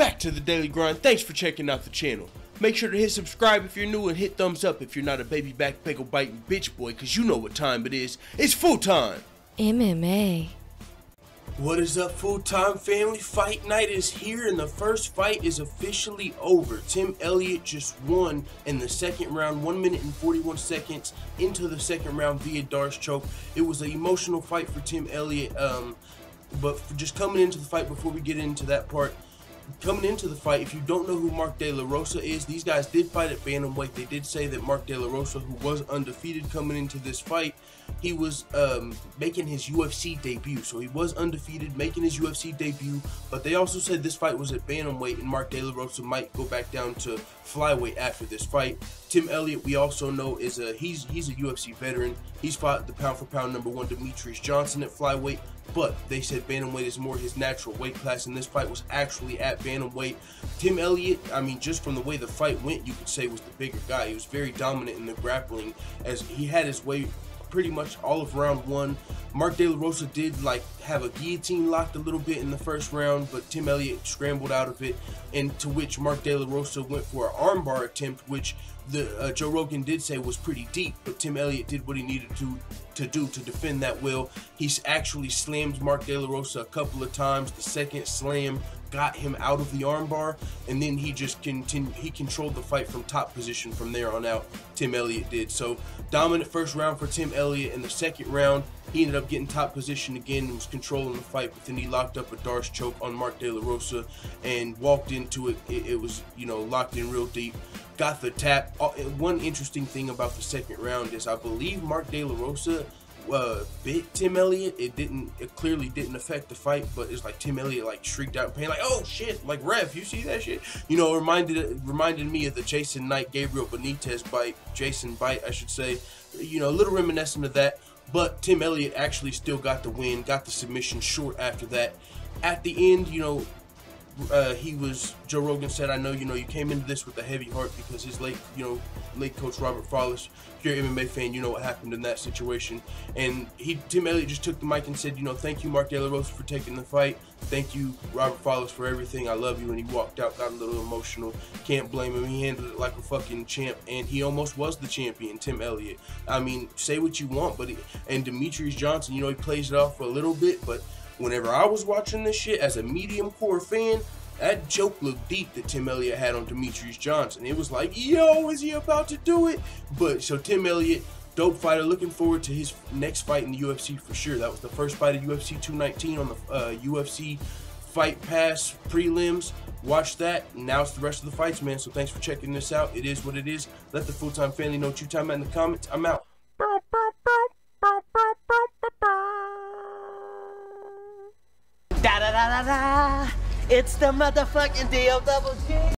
back to the Daily Grind. Thanks for checking out the channel. Make sure to hit subscribe if you're new and hit thumbs up if you're not a baby back pickle biting bitch boy, cause you know what time it is. It's full time. MMA. What is up, full-time family? Fight night is here and the first fight is officially over. Tim Elliott just won in the second round, 1 minute and 41 seconds into the second round via Darce choke. It was an emotional fight for Tim Elliott, but just coming into the fight, before we get into that part, coming into the fight, if you don't know who Mark De La Rosa is, these guys did fight at bantamweight. They did say that Mark De La Rosa, who was undefeated coming into this fight, he was making his UFC debut. So he was undefeated, making his UFC debut, but they also said this fight was at bantamweight and Mark De La Rosa might go back down to flyweight after this fight. Tim Elliott, we also know, is he's a UFC veteran. He's fought the pound for pound #1 Demetrius Johnson at flyweight, but they said bantamweight is more his natural weight class, and this fight was actually at bantamweight. Tim Elliott, I mean, just from the way the fight went, you could say was the bigger guy. He was very dominant in the grappling, as he had his way pretty much all of round one. Mark De La Rosa did have a guillotine locked a little bit in the first round, but Tim Elliott scrambled out of it, and to which Mark De La Rosa went for an armbar attempt, which the Joe Rogan did say was pretty deep, but Tim Elliott did what he needed to do to defend that well. He's actually slammed Mark De La Rosa a couple of times. The second slam got him out of the armbar, and then he just controlled the fight from top position from there on out. Tim Elliott did. So dominant first round for Tim Elliott. In the second round, he ended up getting top position again and was controlling the fight, but then he locked up a Darce choke on Mark De La Rosa and walked into it. It was, locked in real deep. Got the tap. One interesting thing about the second round is I believe Mark De La Rosa bit Tim Elliott. It clearly didn't affect the fight, but it's like Tim Elliott shrieked out in pain, like, "Oh shit!" Like, ref, you see that shit? Reminded me of the Jason Knight Gabriel Benitez bite, Jason bite, I should say. A little reminiscent of that. But Tim Elliott actually still got the win, got the submission short after that. At the end, Joe Rogan said, "I know, you came into this with a heavy heart because his late coach Robert Follis. If you're an MMA fan, you know what happened in that situation." And Tim Elliott just took the mic and said, "Thank you, Mark De La Rosa, for taking the fight. Thank you, Robert Follis, for everything. I love you." And he walked out, got a little emotional. Can't blame him. He handled it like a fucking champ, and he almost was the champion, Tim Elliott. I mean, say what you want, but and Demetrius Johnson, he plays it off for a little bit, but whenever I was watching this shit as a medium core fan, that joke looked deep that Tim Elliott had on Demetrius Johnson. It was like, yo, is he about to do it? But so Tim Elliott, dope fighter, looking forward to his next fight in the UFC for sure. That was the first fight of UFC 219 on the UFC Fight Pass prelims. Watch that. Now it's the rest of the fights, man. So thanks for checking this out. It is what it is. Let the full-time family know what you time at in the comments. I'm out. Da da da da da. It's the motherfucking DOWG.